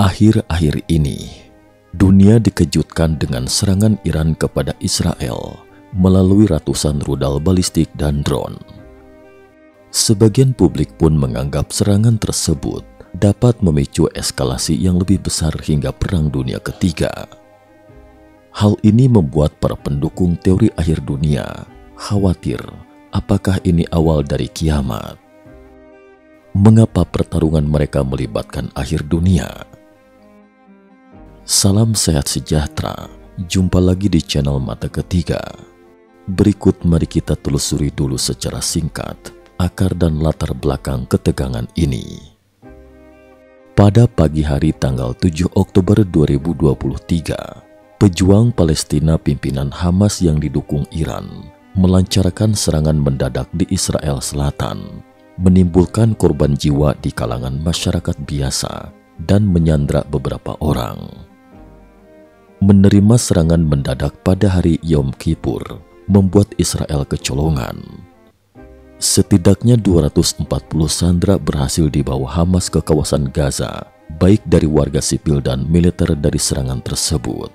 Akhir-akhir ini, dunia dikejutkan dengan serangan Iran kepada Israel melalui ratusan rudal balistik dan drone. Sebagian publik pun menganggap serangan tersebut dapat memicu eskalasi yang lebih besar hingga Perang Dunia Ketiga. Hal ini membuat para pendukung teori akhir dunia khawatir apakah ini awal dari kiamat. Mengapa pertarungan mereka melibatkan akhir dunia? Salam sehat sejahtera, jumpa lagi di channel Mata Ketiga. Berikut mari kita telusuri dulu secara singkat akar dan latar belakang ketegangan ini. Pada pagi hari tanggal 7 Oktober 2023, pejuang Palestina pimpinan Hamas yang didukung Iran melancarkan serangan mendadak di Israel Selatan, menimbulkan korban jiwa di kalangan masyarakat biasa dan menyandra beberapa orang. Menerima serangan mendadak pada hari Yom Kippur membuat Israel kecolongan. Setidaknya 240 sandera berhasil dibawa Hamas ke kawasan Gaza, baik dari warga sipil dan militer dari serangan tersebut.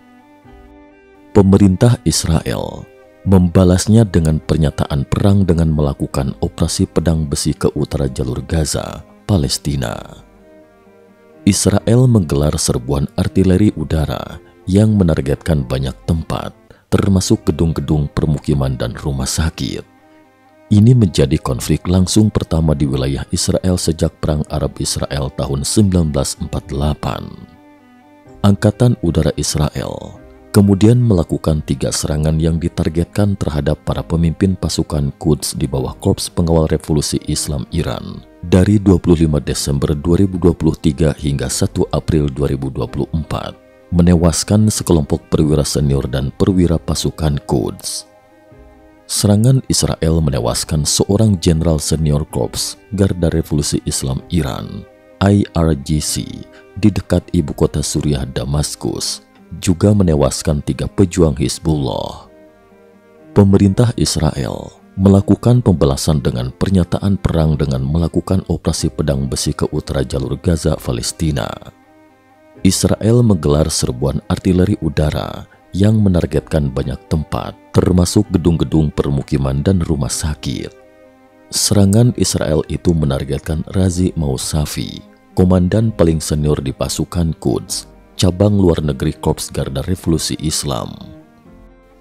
Pemerintah Israel membalasnya dengan pernyataan perang dengan melakukan operasi pedang besi ke utara jalur Gaza, Palestina. Israel menggelar serbuan artileri udara yang menargetkan banyak tempat, termasuk gedung-gedung permukiman dan rumah sakit. Ini menjadi konflik langsung pertama di wilayah Israel sejak Perang Arab-Israel tahun 1948. Angkatan Udara Israel kemudian melakukan 3 serangan yang ditargetkan terhadap para pemimpin pasukan Quds di bawah Korps Pengawal Revolusi Islam Iran dari 25 Desember 2023 hingga 1 April 2024. Menewaskan sekelompok perwira senior dan perwira pasukan Quds. Serangan Israel menewaskan seorang jenderal senior Korps Garda Revolusi Islam Iran, IRGC, di dekat ibu kota Suriah Damaskus, juga menewaskan 3 pejuang Hizbullah. Pemerintah Israel melakukan pembalasan dengan pernyataan perang dengan melakukan operasi pedang besi ke utara jalur Gaza, Palestina. Israel menggelar serbuan artileri udara yang menargetkan banyak tempat, termasuk gedung-gedung permukiman dan rumah sakit. Serangan Israel itu menargetkan Razi Mousavi, komandan paling senior di pasukan Quds, cabang luar negeri Korps Garda Revolusi Islam.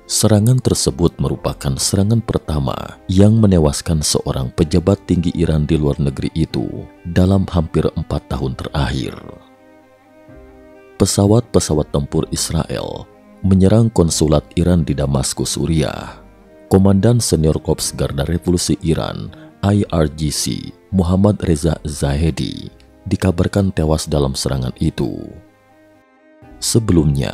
Serangan tersebut merupakan serangan pertama yang menewaskan seorang pejabat tinggi Iran di luar negeri itu dalam hampir 4 tahun terakhir. Pesawat-pesawat tempur Israel menyerang konsulat Iran di Damaskus, Suriah. Komandan senior Korps Garda Revolusi Iran, IRGC, Muhammad Reza Zahedi, dikabarkan tewas dalam serangan itu. Sebelumnya,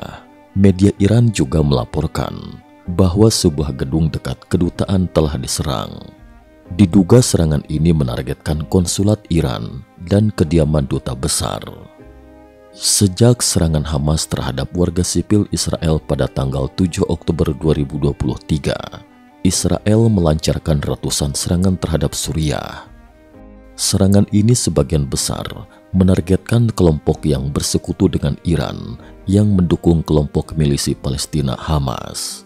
media Iran juga melaporkan bahwa sebuah gedung dekat kedutaan telah diserang. Diduga serangan ini menargetkan konsulat Iran dan kediaman duta besar. Sejak serangan Hamas terhadap warga sipil Israel pada tanggal 7 Oktober 2023, Israel melancarkan ratusan serangan terhadap Suriah. Serangan ini sebagian besar menargetkan kelompok yang bersekutu dengan Iran yang mendukung kelompok milisi Palestina Hamas.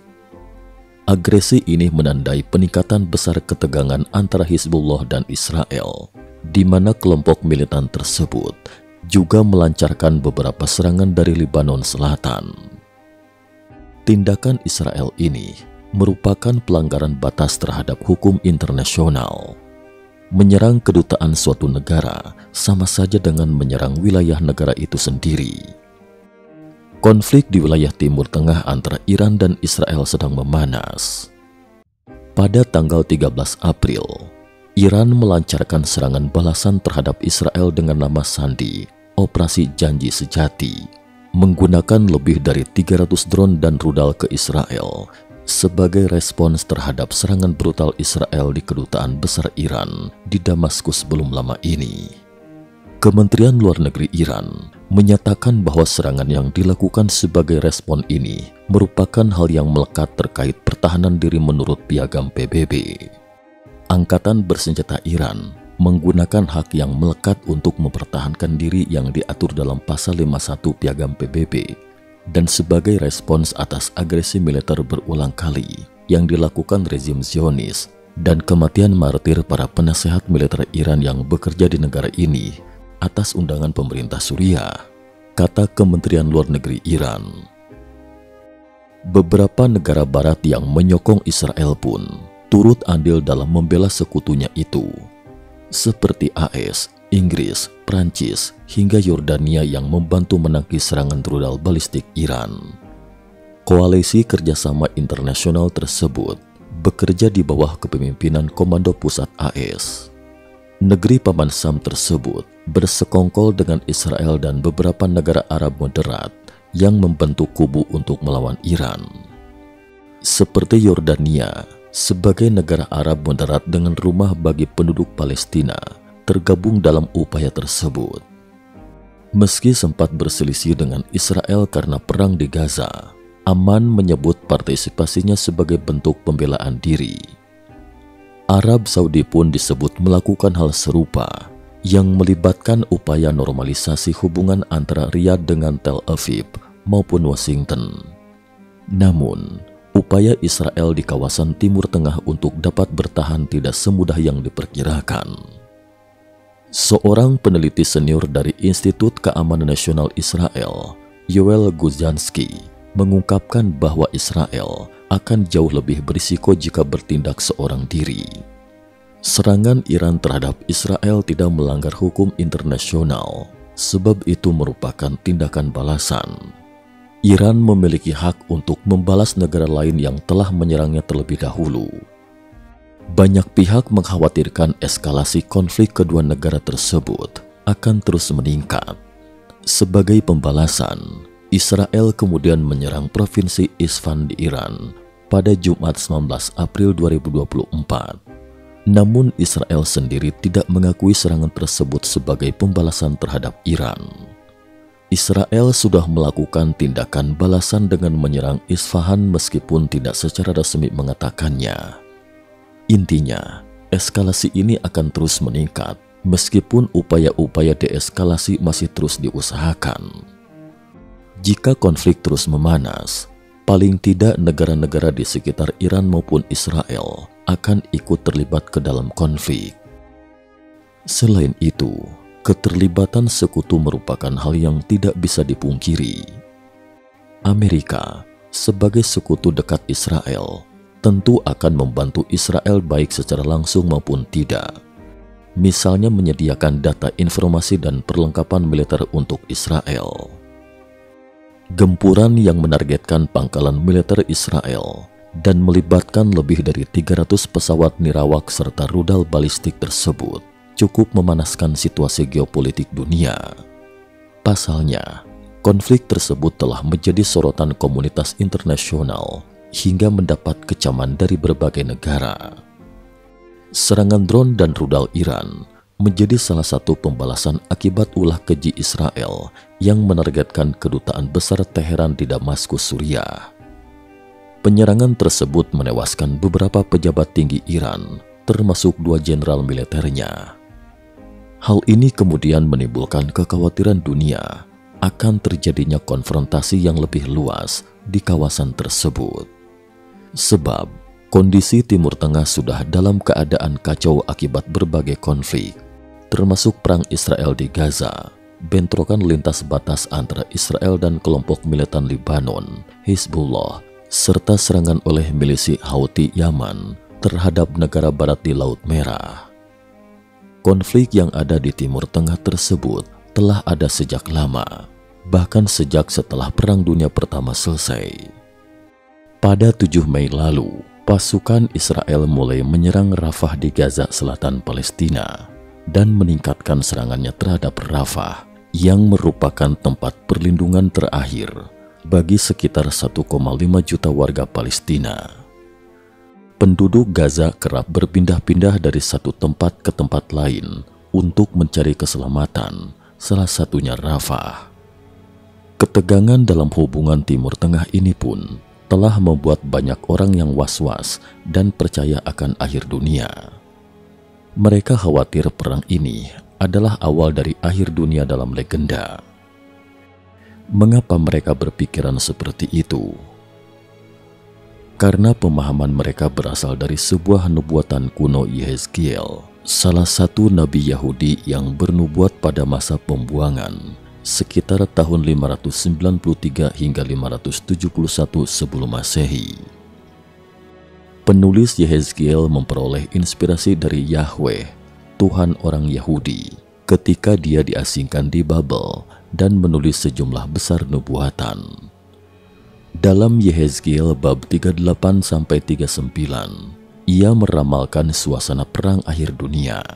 Agresi ini menandai peningkatan besar ketegangan antara Hizbullah dan Israel, di mana kelompok militan tersebut juga melancarkan beberapa serangan dari Lebanon Selatan. Tindakan Israel ini merupakan pelanggaran batas terhadap hukum internasional. Menyerang kedutaan suatu negara sama saja dengan menyerang wilayah negara itu sendiri. Konflik di wilayah Timur Tengah antara Iran dan Israel sedang memanas. Pada tanggal 13 April, Iran melancarkan serangan balasan terhadap Israel dengan nama sandi Operasi Janji Sejati, menggunakan lebih dari 300 drone dan rudal ke Israel sebagai respons terhadap serangan brutal Israel di kedutaan besar Iran di Damaskus belum lama ini. Kementerian Luar Negeri Iran menyatakan bahwa serangan yang dilakukan sebagai respon ini merupakan hal yang melekat terkait pertahanan diri menurut piagam PBB. Angkatan bersenjata Iran menggunakan hak yang melekat untuk mempertahankan diri yang diatur dalam pasal 51 Piagam PBB, dan sebagai respons atas agresi militer berulang kali yang dilakukan rezim Zionis dan kematian martir para penasehat militer Iran yang bekerja di negara ini atas undangan pemerintah Suriah, kata Kementerian Luar Negeri Iran. Beberapa negara barat yang menyokong Israel pun turut andil dalam membela sekutunya itu, seperti AS, Inggris, Prancis, hingga Yordania yang membantu menangkis serangan rudal balistik Iran. Koalisi kerjasama internasional tersebut bekerja di bawah kepemimpinan Komando Pusat AS. Negeri Paman Sam tersebut bersekongkol dengan Israel dan beberapa negara Arab moderat yang membentuk kubu untuk melawan Iran. Seperti Yordania, sebagai negara Arab moderat dengan rumah bagi penduduk Palestina, tergabung dalam upaya tersebut. Meski sempat berselisih dengan Israel karena perang di Gaza, Aman menyebut partisipasinya sebagai bentuk pembelaan diri. Arab Saudi pun disebut melakukan hal serupa yang melibatkan upaya normalisasi hubungan antara Riyadh dengan Tel Aviv maupun Washington. Namun, upaya Israel di kawasan Timur Tengah untuk dapat bertahan tidak semudah yang diperkirakan. Seorang peneliti senior dari Institut Keamanan Nasional Israel, Yoel Guzhansky, mengungkapkan bahwa Israel akan jauh lebih berisiko jika bertindak seorang diri. Serangan Iran terhadap Israel tidak melanggar hukum internasional, sebab itu merupakan tindakan balasan. Iran memiliki hak untuk membalas negara lain yang telah menyerangnya terlebih dahulu. Banyak pihak mengkhawatirkan eskalasi konflik kedua negara tersebut akan terus meningkat. Sebagai pembalasan, Israel kemudian menyerang provinsi Isfahan di Iran pada Jumat 19 April 2024. Namun Israel sendiri tidak mengakui serangan tersebut sebagai pembalasan terhadap Iran. Israel sudah melakukan tindakan balasan dengan menyerang Isfahan meskipun tidak secara resmi mengatakannya. Intinya, eskalasi ini akan terus meningkat meskipun upaya-upaya deeskalasi masih terus diusahakan. Jika konflik terus memanas, paling tidak negara-negara di sekitar Iran maupun Israel akan ikut terlibat ke dalam konflik. Selain itu, keterlibatan sekutu merupakan hal yang tidak bisa dipungkiri. Amerika, sebagai sekutu dekat Israel, tentu akan membantu Israel baik secara langsung maupun tidak. Misalnya menyediakan data informasi dan perlengkapan militer untuk Israel. Gempuran yang menargetkan pangkalan militer Israel dan melibatkan lebih dari 300 pesawat nirawak serta rudal balistik tersebut cukup memanaskan situasi geopolitik dunia. Pasalnya, konflik tersebut telah menjadi sorotan komunitas internasional hingga mendapat kecaman dari berbagai negara. Serangan drone dan rudal Iran menjadi salah satu pembalasan akibat ulah keji Israel yang menargetkan kedutaan besar Teheran di Damaskus, Suriah. Penyerangan tersebut menewaskan beberapa pejabat tinggi Iran, termasuk 2 jenderal militernya. Hal ini kemudian menimbulkan kekhawatiran dunia akan terjadinya konfrontasi yang lebih luas di kawasan tersebut. Sebab, kondisi Timur Tengah sudah dalam keadaan kacau akibat berbagai konflik, termasuk perang Israel di Gaza, bentrokan lintas batas antara Israel dan kelompok militan Lebanon, Hizbullah, serta serangan oleh milisi Houthi Yaman terhadap negara barat di Laut Merah. Konflik yang ada di Timur Tengah tersebut telah ada sejak lama, bahkan sejak setelah Perang Dunia Pertama selesai. Pada 7 Mei lalu, pasukan Israel mulai menyerang Rafah di Gaza Selatan Palestina dan meningkatkan serangannya terhadap Rafah yang merupakan tempat perlindungan terakhir bagi sekitar 1,5 juta warga Palestina. Penduduk Gaza kerap berpindah-pindah dari satu tempat ke tempat lain untuk mencari keselamatan, salah satunya Rafah. Ketegangan dalam hubungan Timur Tengah ini pun telah membuat banyak orang yang was-was dan percaya akan akhir dunia. Mereka khawatir perang ini adalah awal dari akhir dunia dalam legenda. Mengapa mereka berpikiran seperti itu? Karena pemahaman mereka berasal dari sebuah nubuatan kuno Yehezkiel, salah satu nabi Yahudi yang bernubuat pada masa pembuangan sekitar tahun 593 hingga 571 sebelum Masehi. Penulis Yehezkiel memperoleh inspirasi dari Yahweh, Tuhan orang Yahudi, ketika dia diasingkan di Babel dan menulis sejumlah besar nubuatan. Dalam Yehezkiel bab 38-39, ia meramalkan suasana perang akhir dunia.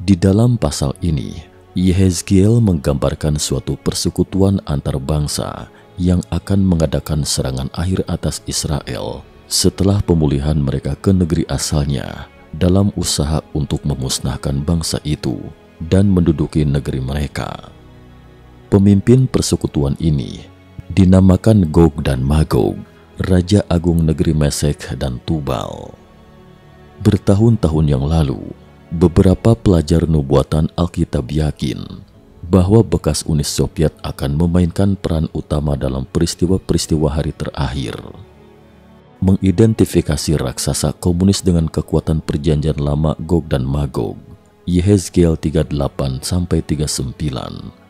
Di dalam pasal ini, Yehezkiel menggambarkan suatu persekutuan antar bangsa yang akan mengadakan serangan akhir atas Israel setelah pemulihan mereka ke negeri asalnya dalam usaha untuk memusnahkan bangsa itu dan menduduki negeri mereka. Pemimpin persekutuan ini dinamakan Gog dan Magog, Raja Agung negeri Mesek dan Tubal. Bertahun-tahun yang lalu, beberapa pelajar nubuatan Alkitab yakin bahwa bekas Uni Soviet akan memainkan peran utama dalam peristiwa-peristiwa hari terakhir. Mengidentifikasi raksasa komunis dengan kekuatan perjanjian lama Gog dan Magog, Yehezkiel 38-39,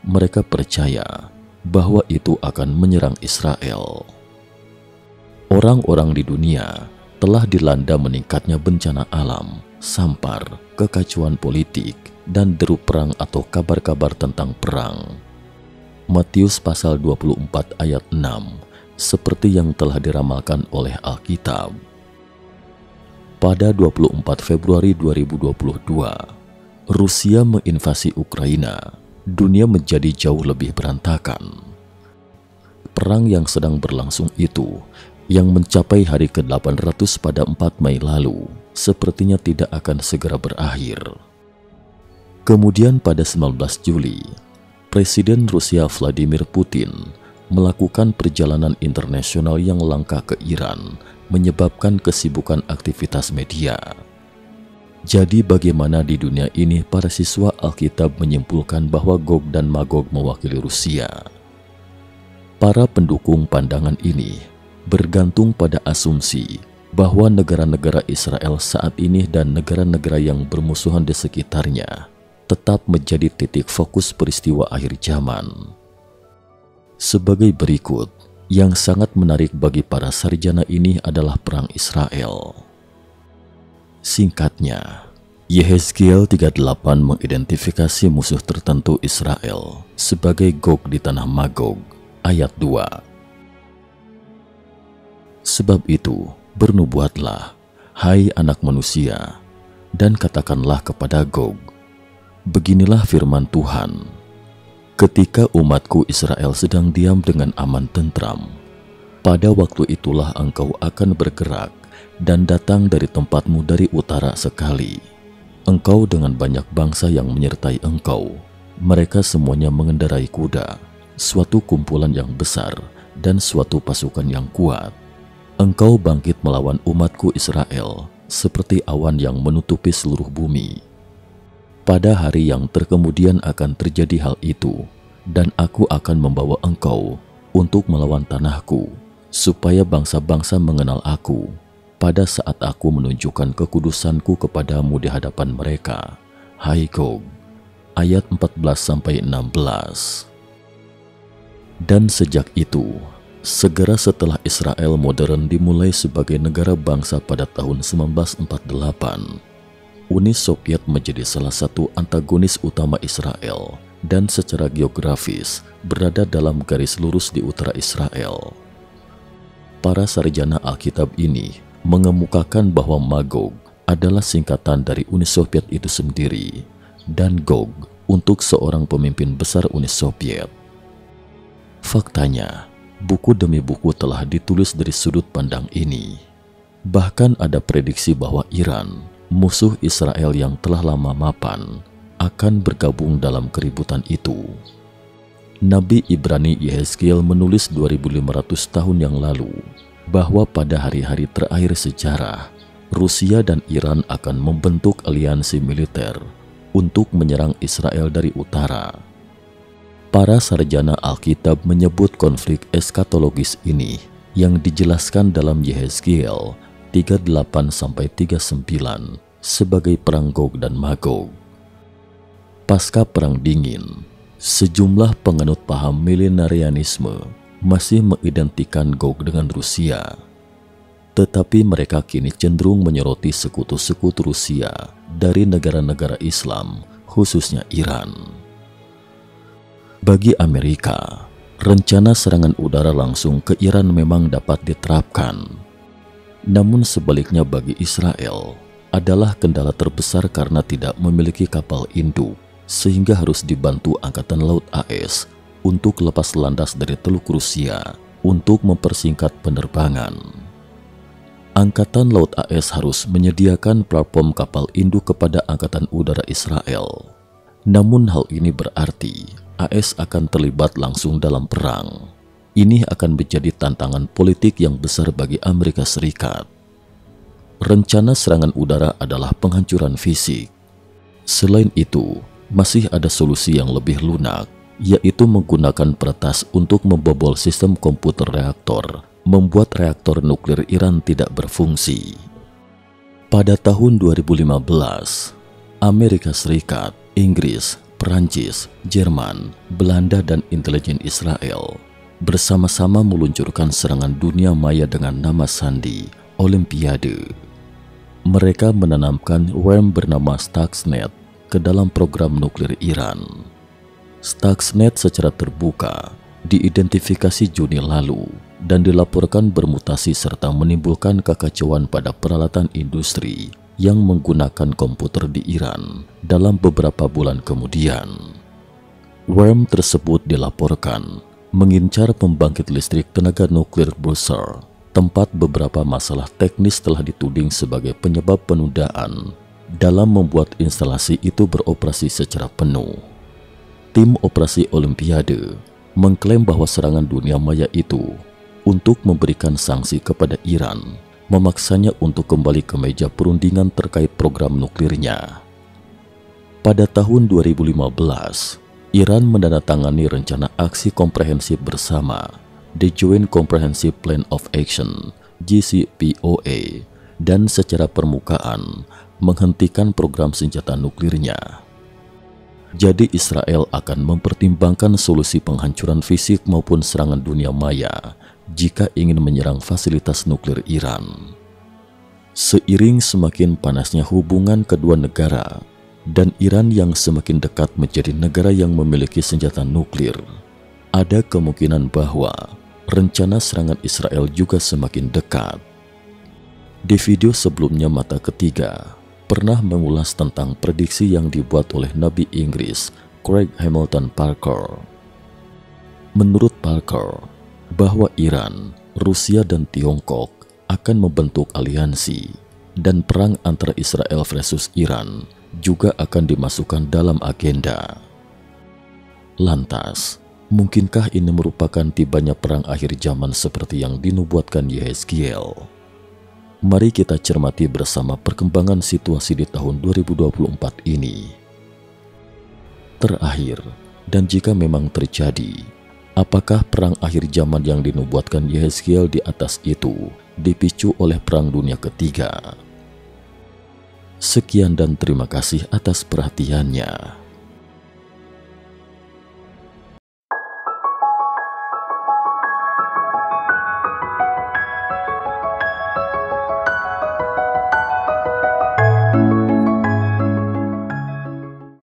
mereka percaya bahwa itu akan menyerang Israel. Orang-orang di dunia telah dilanda meningkatnya bencana alam, sampar, kekacauan politik, dan deru perang atau kabar-kabar tentang perang. Matius pasal 24 ayat 6, seperti yang telah diramalkan oleh Alkitab. Pada 24 Februari 2022, Rusia menginvasi Ukraina. Dunia menjadi jauh lebih berantakan. Perang yang sedang berlangsung itu, yang mencapai hari ke-800 pada 4 Mei lalu, sepertinya tidak akan segera berakhir. Kemudian pada 19 Juli, Presiden Rusia Vladimir Putin melakukan perjalanan internasional yang langka ke Iran, menyebabkan kesibukan aktivitas media. Jadi bagaimana di dunia ini para siswa Alkitab menyimpulkan bahwa Gog dan Magog mewakili Rusia? Para pendukung pandangan ini bergantung pada asumsi bahwa negara-negara Israel saat ini dan negara-negara yang bermusuhan di sekitarnya tetap menjadi titik fokus peristiwa akhir zaman. Sebagai berikut, yang sangat menarik bagi para sarjana ini adalah perang Israel. Singkatnya, Yehezkiel 38 mengidentifikasi musuh tertentu Israel sebagai Gog di tanah Magog, ayat 2. Sebab itu, bernubuatlah, hai anak manusia, dan katakanlah kepada Gog, beginilah firman Tuhan, ketika umatku Israel sedang diam dengan aman tentram, pada waktu itulah engkau akan bergerak dan datang dari tempatmu dari utara sekali. Engkau dengan banyak bangsa yang menyertai engkau. Mereka semuanya mengendarai kuda, suatu kumpulan yang besar dan suatu pasukan yang kuat. Engkau bangkit melawan umatku Israel, seperti awan yang menutupi seluruh bumi. Pada hari yang terkemudian akan terjadi hal itu, dan aku akan membawa engkau untuk melawan tanahku, supaya bangsa-bangsa mengenal aku, pada saat aku menunjukkan kekudusanku kepadamu di hadapan mereka, hai Gog. Ayat 14-16. Dan sejak itu, segera setelah Israel modern dimulai sebagai negara bangsa pada tahun 1948, Uni Soviet menjadi salah satu antagonis utama Israel dan secara geografis berada dalam garis lurus di utara Israel. Para sarjana Alkitab ini mengemukakan bahwa Magog adalah singkatan dari Uni Soviet itu sendiri dan Gog untuk seorang pemimpin besar Uni Soviet. Faktanya, buku demi buku telah ditulis dari sudut pandang ini. Bahkan ada prediksi bahwa Iran, musuh Israel yang telah lama mapan, akan bergabung dalam keributan itu. Nabi Ibrani Yehezkiel menulis 2500 tahun yang lalu bahwa pada hari-hari terakhir sejarah, Rusia dan Iran akan membentuk aliansi militer untuk menyerang Israel dari utara. Para sarjana Alkitab menyebut konflik eskatologis ini yang dijelaskan dalam Yehezkiel 38-39 sebagai perang Gog dan Magog. Pasca Perang Dingin, sejumlah penganut paham milenarianisme masih mengidentikan Gog dengan Rusia. Tetapi mereka kini cenderung menyoroti sekutu-sekutu Rusia dari negara-negara Islam, khususnya Iran. Bagi Amerika, rencana serangan udara langsung ke Iran memang dapat diterapkan. Namun sebaliknya bagi Israel adalah kendala terbesar karena tidak memiliki kapal induk, sehingga harus dibantu Angkatan Laut AS untuk lepas landas dari Teluk Rusia untuk mempersingkat penerbangan. Angkatan Laut AS harus menyediakan platform kapal induk kepada Angkatan Udara Israel. Namun hal ini berarti AS akan terlibat langsung dalam perang. Ini akan menjadi tantangan politik yang besar bagi Amerika Serikat. Rencana serangan udara adalah penghancuran fisik. Selain itu, masih ada solusi yang lebih lunak, yaitu menggunakan peretas untuk membobol sistem komputer reaktor, membuat reaktor nuklir Iran tidak berfungsi. Pada tahun 2015, Amerika Serikat, Inggris, Perancis, Jerman, Belanda, dan intelijen Israel bersama-sama meluncurkan serangan dunia maya dengan nama sandi Olimpiade. Mereka menanamkan worm bernama Stuxnet ke dalam program nuklir Iran. Stuxnet secara terbuka diidentifikasi Juni lalu dan dilaporkan bermutasi serta menimbulkan kekacauan pada peralatan industri yang menggunakan komputer di Iran dalam beberapa bulan kemudian. Worm tersebut dilaporkan mengincar pembangkit listrik tenaga nuklir Bushehr, tempat beberapa masalah teknis telah dituding sebagai penyebab penundaan dalam membuat instalasi itu beroperasi secara penuh. Tim operasi Olimpiade mengklaim bahwa serangan dunia maya itu untuk memberikan sanksi kepada Iran, memaksanya untuk kembali ke meja perundingan terkait program nuklirnya. Pada tahun 2015, Iran menandatangani rencana aksi komprehensif bersama, The Joint Comprehensive Plan of Action (JCPOA), dan secara permukaan menghentikan program senjata nuklirnya. Jadi Israel akan mempertimbangkan solusi penghancuran fisik maupun serangan dunia maya jika ingin menyerang fasilitas nuklir Iran. Seiring semakin panasnya hubungan kedua negara dan Iran yang semakin dekat menjadi negara yang memiliki senjata nuklir, ada kemungkinan bahwa rencana serangan Israel juga semakin dekat. Di video sebelumnya Mata Ketiga pernah mengulas tentang prediksi yang dibuat oleh Nabi Inggris Craig Hamilton Parker. Menurut Parker, bahwa Iran, Rusia, dan Tiongkok akan membentuk aliansi dan perang antara Israel versus Iran juga akan dimasukkan dalam agenda. Lantas, mungkinkah ini merupakan tibanya perang akhir zaman seperti yang dinubuatkan Yehezkiel? Mari kita cermati bersama perkembangan situasi di tahun 2024 ini. Terakhir, dan jika memang terjadi, apakah perang akhir zaman yang dinubuatkan Yehezkiel di atas itu dipicu oleh Perang Dunia Ketiga? Sekian dan terima kasih atas perhatiannya.